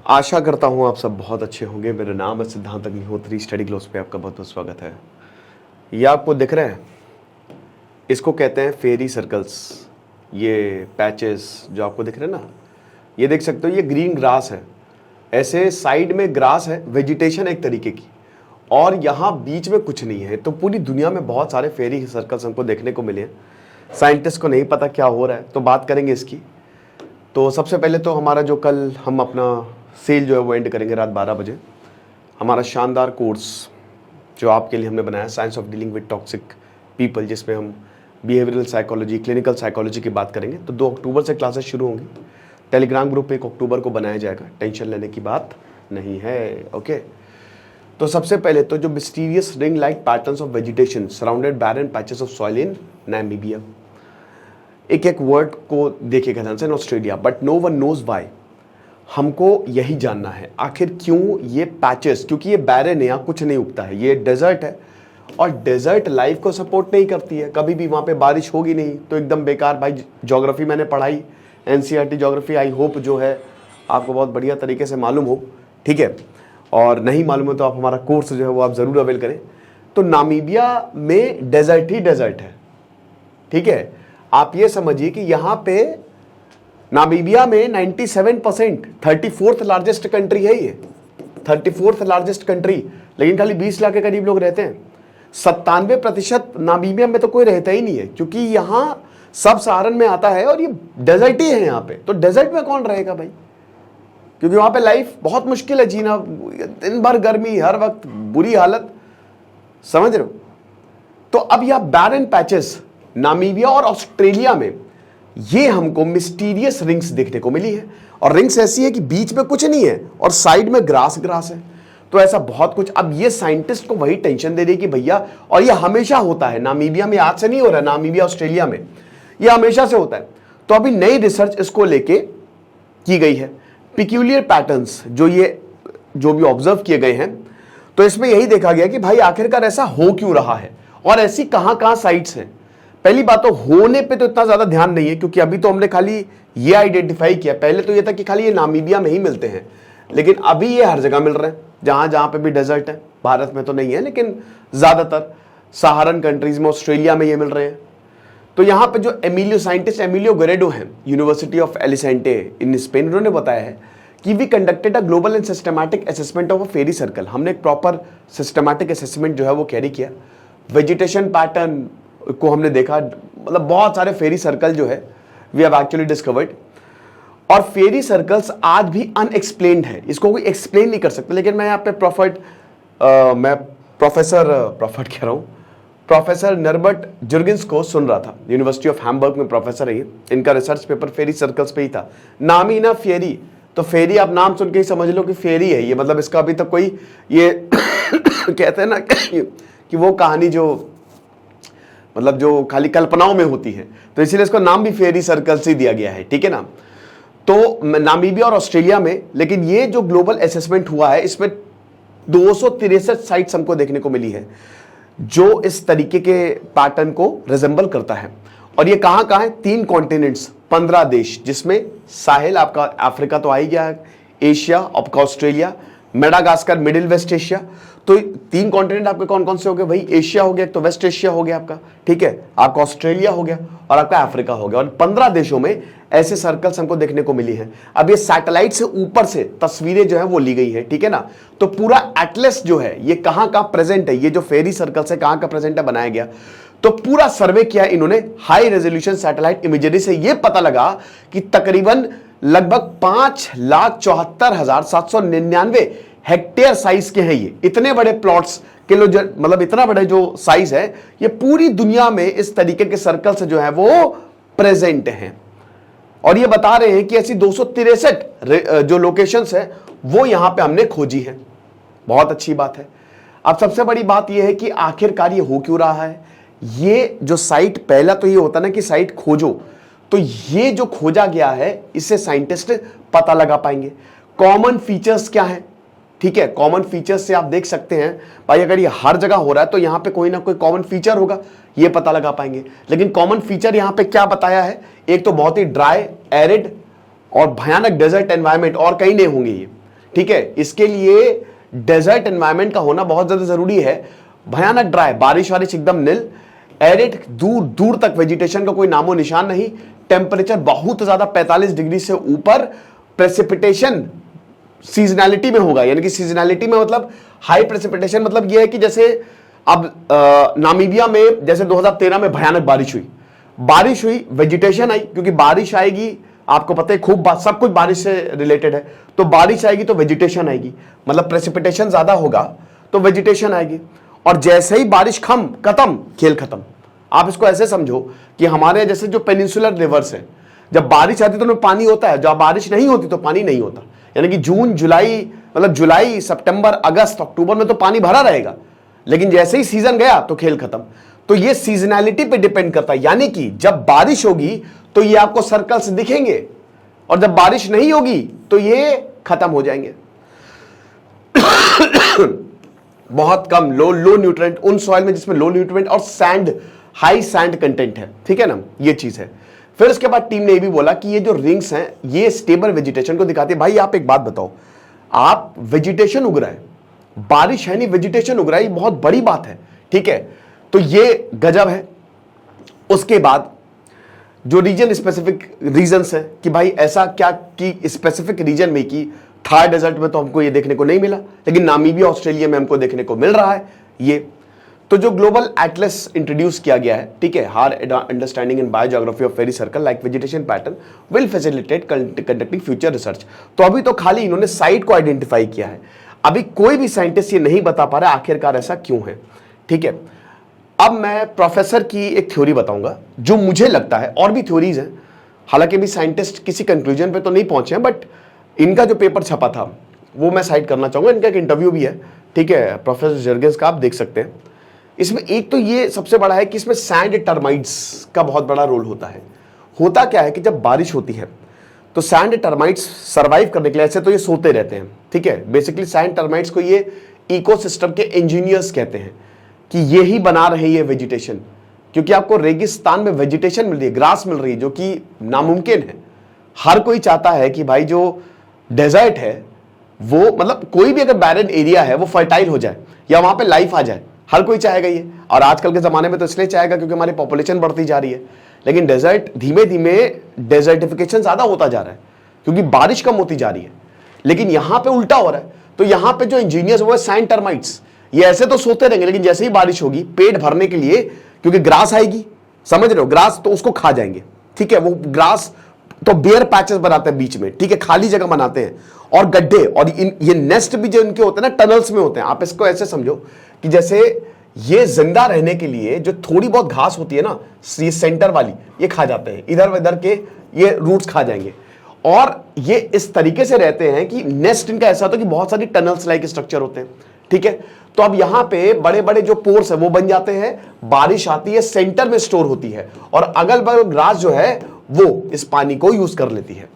आशा करता हूँ आप सब बहुत अच्छे होंगे। मेरा नाम है सिद्धांत अग्निहोत्री। स्टडी ग्लोस पे आपका बहुत बहुत स्वागत है। ये आपको दिख रहा है, इसको कहते हैं फेरी सर्कल्स। ये पैचेस जो आपको दिख रहे हैं ना, ये देख सकते हो, ये ग्रीन ग्रास है। ऐसे साइड में ग्रास है, वेजिटेशन एक तरीके की, और यहाँ बीच में कुछ नहीं है। तो पूरी दुनिया में बहुत सारे फेरी सर्कल्स हमको देखने को मिले हैं। साइंटिस्ट को नहीं पता क्या हो रहा है, तो बात करेंगे इसकी। तो सबसे पहले तो हमारा जो कल हम अपना सेल जो है वो एंड करेंगे रात 12 बजे। हमारा शानदार कोर्स जो आपके लिए हमने बनाया, science of dealing with toxic people, जिसमें हम बिहेवियरल साइकोलॉजी, क्लिनिकल साइकोलॉजी की बात करेंगे। तो 2 अक्टूबर से क्लासेस शुरू होंगी। टेलीग्राम ग्रुप 1 अक्टूबर को बनाया जाएगा, टेंशन लेने की बात नहीं है। ओके, तो सबसे पहले तो जो mysterious ring like patterns of vegetation surrounded barren patches of soil in Namibia. एक एक वर्ड को देखिएगा ध्यान से, Australia, but no one knows why. हमको यही जानना है आखिर क्यों ये पैचेस, क्योंकि ये बैरन है, यहाँ कुछ नहीं उगता है, ये डेजर्ट है, और डेजर्ट लाइफ को सपोर्ट नहीं करती है। कभी भी वहाँ पे बारिश होगी नहीं तो एकदम बेकार। भाई ज्योग्राफी मैंने पढ़ाई, एनसीईआरटी ज्योग्राफी, आई होप जो है आपको बहुत बढ़िया तरीके से मालूम हो, ठीक है। और नहीं मालूम है तो आप हमारा कोर्स जो है वो आप ज़रूर अवेल करें। तो नामीबिया में डेजर्ट ही डेजर्ट है, ठीक है। आप ये समझिए कि यहाँ पे नामीबिया में 97%, 34th लार्जेस्ट कंट्री है ये, 34th लार्जेस्ट कंट्री, लेकिन खाली 20 लाख के करीब लोग रहते हैं। 97% नामीबिया में तो कोई रहता ही नहीं है, क्योंकि यहाँ सब सहारन में आता है और ये डेजर्ट ही है यहाँ पे। तो डेजर्ट में कौन रहेगा भाई, क्योंकि वहाँ पे लाइफ बहुत मुश्किल है जीना, दिन भर गर्मी, हर वक्त बुरी हालत, समझ रहे हो। तो अब यह बैरन पैचेस नामीबिया और ऑस्ट्रेलिया में ये हमको मिस्टीरियस रिंग्स देखने को मिली है। और रिंग्स ऐसी है कि बीच में कुछ नहीं है और साइड में ग्रास ग्रास है। तो ऐसा बहुत कुछ। अब ये साइंटिस्ट को वही टेंशन दे रही कि भैया, और ये हमेशा होता है नामीबिया में, आज से नहीं हो रहा है, नामीबिया ऑस्ट्रेलिया में ये हमेशा से होता है। तो अभी नई रिसर्च इसको लेके की गई है। पिक्यूलियर पैटर्न्स जो भी ऑब्जर्व किए गए हैं, तो इसमें यही देखा गया कि भाई आखिरकार ऐसा हो क्यों रहा है और ऐसी कहां कहां साइट्स हैं। पहली बात तो होने पे तो इतना ज्यादा ध्यान नहीं है, क्योंकि अभी तो हमने खाली ये आइडेंटिफाई किया। पहले तो ये था कि खाली ये नामीबिया में ही मिलते हैं, लेकिन अभी ये हर जगह मिल रहे हैं, जहां जहां पे भी डेजर्ट है। भारत में तो नहीं है, लेकिन ज्यादातर सहारन कंट्रीज में, ऑस्ट्रेलिया में ये मिल रहे हैं। तो यहाँ पे जो साइंटिस्ट एमिलियो गरेडो हैं, university of Alicante in Spain, उन्होंने बताया है कि we conducted a global and systematic assessment of a fairy circle. हमने एक प्रॉपर सिस्टमैटिक असेसमेंट जो है वो कैरी किया। वेजिटेशन पैटर्न को हमने देखा, मतलब बहुत सारे फेरी सर्कल जो है वी हैव एक्चुअली डिस्कवर्ड। और फेरी सर्कल्स आज भी अनएक्सप्लेन्ड है, इसको कोई एक्सप्लेन नहीं कर सकता। लेकिन मैं यहाँ पे प्रोफेसर नर्बर्ट जुर्गिंस को सुन रहा था, यूनिवर्सिटी ऑफ हैम्बर्ग में प्रोफेसर है ये। इनका रिसर्च पेपर फेरी सर्कल्स पे ही था। नाम ही ना फेरी, तो फेरी आप नाम सुन के ही समझ लो कि फेरी है ये, मतलब इसका अभी तक कोई ये कहते हैं ना कि वो कहानी जो मतलब जो खाली कल्पनाओं में होती है, तो इसीलिए इसको नाम भी फेरी सर्कल्स ही दिया गया है, ठीक है ना। तो नामीबिया और ऑस्ट्रेलिया में, लेकिन ये जो ग्लोबल असेसमेंट हुआ है इसमें 263 साइट्स हमको देखने को मिली है जो इस तरीके के पैटर्न को रिजेंबल करता है। और ये कहां कहां है? 3 कॉन्टिनेंट्स, 15 देश, जिसमें साहिल आपका अफ्रीका तो आ ही गया, एशिया आपका Australia, Madagascar middle west Asia. तो 3 कॉन्टिनेंट आपके कौन कौन से हो गए भाई? एशिया हो गया, तो वेस्ट एशिया हो गया आपका, ठीक है, आपका ऑस्ट्रेलिया हो गया और आपका अफ्रीका हो गया। और 15 देशों में ऐसे सर्कल्स हमको देखने को मिली हैं। अब ये सैटेलाइट से ऊपर से तस्वीरें जो है वो ली गई है, ठीक है ना। तो पूरा एटलस जो है ये कहां का प्रेजेंट है, ये जो फेरी सर्कल्स है कहां का प्रेजेंट है बनाया गया। तो पूरा सर्वे किया इन्होंने हाई रेजोल्यूशन सैटेलाइट इमेजरी से। ये पता लगा कि तकरीबन लगभग 5,74,799 हेक्टेयर साइज के हैं ये। इतने बड़े प्लॉट्स के लो, मतलब इतना बड़े जो साइज है, ये पूरी दुनिया में इस तरीके के सर्कल्स जो है वो प्रेजेंट हैं। और ये बता रहे हैं कि ऐसी 263 जो लोकेशंस है वो यहां पे हमने खोजी है। बहुत अच्छी बात है। अब सबसे बड़ी बात यह है कि आखिरकार ये हो क्यों रहा है। ये जो साइट, पहला तो ये होता ना कि साइट खोजो, तो ये जो खोजा गया है इससे साइंटिस्ट पता लगा पाएंगे कॉमन फीचर्स क्या है, ठीक है। कॉमन फीचर्स से आप देख सकते हैं भाई, अगर ये हर जगह हो रहा है तो यहां पे कोई ना कोई कॉमन फीचर होगा, ये पता लगा पाएंगे। लेकिन कॉमन फीचर यहां पे क्या बताया है? एक तो बहुत ही ड्राई, एरिड और भयानक डेजर्ट एनवायरनमेंट, और कहीं नहीं होंगे ये। ठीक है, इसके लिए डेजर्ट एनवायरमेंट का होना बहुत ज्यादा जरूरी है। भयानक ड्राई, बारिश वारिश एकदम नील, एरिड, दूर दूर तक वेजिटेशन का कोई नामो निशान नहीं, टेम्परेचर बहुत ज्यादा 45 डिग्री से ऊपर, प्रेसिपिटेशन सीजनैलिटी में होगा, यानी कि सीजनैलिटी में मतलब हाई प्रेसिपिटेशन मतलब यह है कि जैसे अब नामीबिया में जैसे 2013 में भयानक बारिश हुई, वेजिटेशन आई, क्योंकि बारिश आएगी, आपको पता है खूब सब कुछ बारिश से रिलेटेड है, तो बारिश आएगी तो वेजिटेशन आएगी, मतलब प्रेसिपिटेशन ज्यादा होगा तो वेजिटेशन आएगी, और जैसे ही बारिश खत्म, खेल खत्म। आप इसको ऐसे समझो कि हमारे जैसे जो पेनिनसुलर रिवर्स है, जब बारिश आती तो उनमें पानी होता है, जब बारिश नहीं होती तो पानी नहीं होता, यानी कि जून जुलाई मतलब जुलाई सितंबर अगस्त अक्टूबर में तो पानी भरा रहेगा, लेकिन जैसे ही सीजन गया तो खेल खत्म। तो ये सीजनैलिटी पे डिपेंड करता है, यानी कि जब बारिश होगी तो ये आपको सर्कल्स दिखेंगे, और जब बारिश नहीं होगी तो ये खत्म हो जाएंगे। बहुत कम लो न्यूट्रिएंट उन सॉइल में जिसमें लो न्यूट्रिएंट और सैंड, हाई सैंड कंटेंट है, ठीक है ना, ये चीज है। फिर उसके बाद टीम ने ये भी बोला कि ये जो रिंग्स हैं ये स्टेबल वेजिटेशन को दिखाते हैं। भाई आप एक बात बताओ, आप वेजिटेशन उग रहा है, बारिश है नहीं, वेजिटेशन उग रहा है, ये बहुत बड़ी बात है, ठीक है, तो ये गजब है। उसके बाद जो रीजन स्पेसिफिक रीजंस है कि भाई ऐसा क्या कि स्पेसिफिक रीजन में कि थार डेजर्ट में तो हमको ये देखने को नहीं मिला, लेकिन नामीबिया ऑस्ट्रेलिया में हमको देखने को मिल रहा है ये। तो जो ग्लोबल एटलस इंट्रोड्यूस किया गया है, ठीक है, our understanding in biogeography of fairy circle like vegetation pattern will facilitate conducting future research. तो अभी तो खाली इन्होंने साइट को आइडेंटिफाई किया है, अभी कोई भी साइंटिस्ट ये नहीं बता पा रहा आखिरकार ऐसा क्यों है, ठीक है। अब मैं प्रोफेसर की एक थ्योरी बताऊंगा जो मुझे लगता है, और भी थ्योरीज हैं, हालांकि भी साइंटिस्ट किसी कंक्लूजन पे तो नहीं पहुंचे हैं, बट इनका जो पेपर छपा था वो मैं साइट करना चाहूंगा, इनका एक इंटरव्यू भी है, ठीक है, प्रोफेसर जर्गेंस का, आप देख सकते हैं। इसमें एक तो ये सबसे बड़ा है कि इसमें सैंड टर्माइट्स का बहुत बड़ा रोल होता है। होता क्या है कि जब बारिश होती है तो सैंड टर्माइट्स सर्वाइव करने के लिए, ऐसे तो ये सोते रहते हैं, ठीक है, बेसिकली सैंड टर्माइट्स को ये इकोसिस्टम के इंजीनियर्स कहते हैं कि ये ही बना रहे ये वेजिटेशन, क्योंकि आपको रेगिस्तान में वेजिटेशन मिल रही है, ग्रास मिल रही है, जो कि नामुमकिन है। हर कोई चाहता है कि भाई जो डेजर्ट है वो, मतलब कोई भी अगर बैरन एरिया है वो फर्टाइल हो जाए या वहां पे लाइफ आ जाए, हर कोई चाहेगा ये, और आजकल के जमाने में तो इसलिए चाहेगा क्योंकि हमारी पॉपुलेशन बढ़ती जा रही है। लेकिन डेजर्ट धीमे धीमे डेजर्टिफिकेशन ज्यादा होता जा रहा है क्योंकि बारिश कम होती जा रही है, लेकिन यहां पे उल्टा हो रहा है। तो यहां पे जो इंजीनियर्स वो है सैंड टर्माइट्स, ये ऐसे तो सोते रहेंगे, लेकिन जैसे ही बारिश होगी पेट भरने के लिए, क्योंकि ग्रास आएगी, समझ रहे हो, ग्रास, तो उसको खा जाएंगे, ठीक है। वो ग्रास तो बेयर पैचेस बनाते हैं बीच में, ठीक है, खाली जगह बनाते हैं, और गड्ढे, और ये नेस्ट भी जो इनके होते हैं ना, टनल्स में होते हैं। आप इसको ऐसे समझो कि जैसे ये जिंदा रहने के लिए जो थोड़ी बहुत घास होती है ना, ये सेंटर वाली, ये खा जाते हैं, इधर उधर के ये रूट्स खा जाएंगे, और ये इस तरीके से रहते हैं कि नेस्ट इनका ऐसा होता है कि बहुत सारी टनल्स लाइक स्ट्रक्चर होते हैं, ठीक है। तो अब यहां पे बड़े बड़े जो पोर्स है वो बन जाते हैं, बारिश आती है, सेंटर में स्टोर होती है, और अगल बगल ग्रास जो है वो इस पानी को यूज कर लेती है,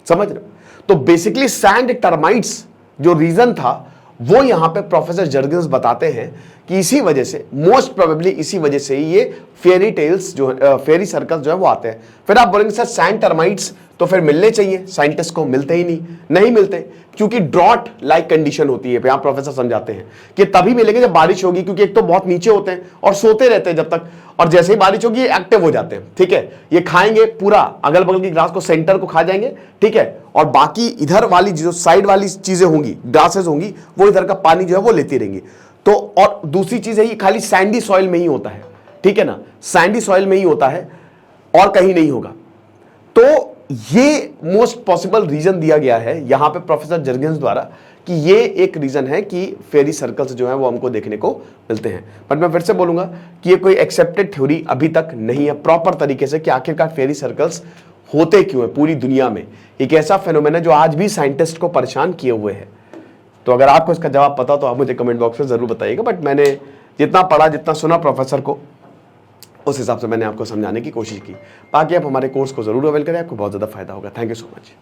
समझ रहे हो। तो बेसिकली सैंड टर्माइट्स जो रीजन था वो यहां पे प्रोफेसर जर्गेंस बताते हैं कि इसी वजह से, मोस्ट प्रोबेबली इसी वजह से ये फेरी टेल्स जो फेरी सर्कल्स जो है वो आते हैं। फिर आप बोलेंगे सर सैंड टर्माइट्स तो फिर मिलने चाहिए, साइंटिस्ट को मिलते ही नहीं मिलते, क्योंकि ड्रॉट लाइक कंडीशन होती है। यहां प्रोफेसर समझाते हैं कि तभी मिलेंगे जब बारिश होगी, क्योंकि एक तो बहुत नीचे होते हैं और सोते रहते हैं जब तक, और जैसे ही बारिश होगी एक्टिव हो जाते हैं, ठीक है। ये खाएंगे पूरा अगल बगल की ग्रास को, सेंटर को खा जाएंगे, ठीक है, और बाकी इधर वाली जो साइड वाली चीजें होंगी, ग्रासेस होंगी, वो इधर का पानी जो है वो लेती रहेंगी। तो और दूसरी चीज है ये खाली सैंडी सॉइल में ही होता है, ठीक है ना, सैंडी सॉइल में ही होता है और कहीं नहीं होगा। तो ये मोस्ट पॉसिबल रीजन दिया गया है यहां पे प्रोफेसर जर्गेंस द्वारा कि ये एक रीजन है कि फेरी सर्कल्स जो है वो हमको देखने को मिलते हैं। बट मैं फिर से बोलूंगा कि ये कोई एक्सेप्टेड थ्योरी अभी तक नहीं है प्रॉपर तरीके से कि आखिरकार फेरी सर्कल्स होते क्यों है पूरी दुनिया में। एक ऐसा फेनोमेना जो आज भी साइंटिस्ट को परेशान किए हुए है। तो अगर आपको इसका जवाब पता तो आप मुझे कमेंट बॉक्स में जरूर बताइएगा। बट मैंने जितना पढ़ा, जितना सुना प्रोफेसर को, उस हिसाब से मैंने आपको समझाने की कोशिश की। बाकी आप हमारे कोर्स को जरूर अवेल करें, आपको बहुत ज्यादा फायदा होगा। Thank you so much.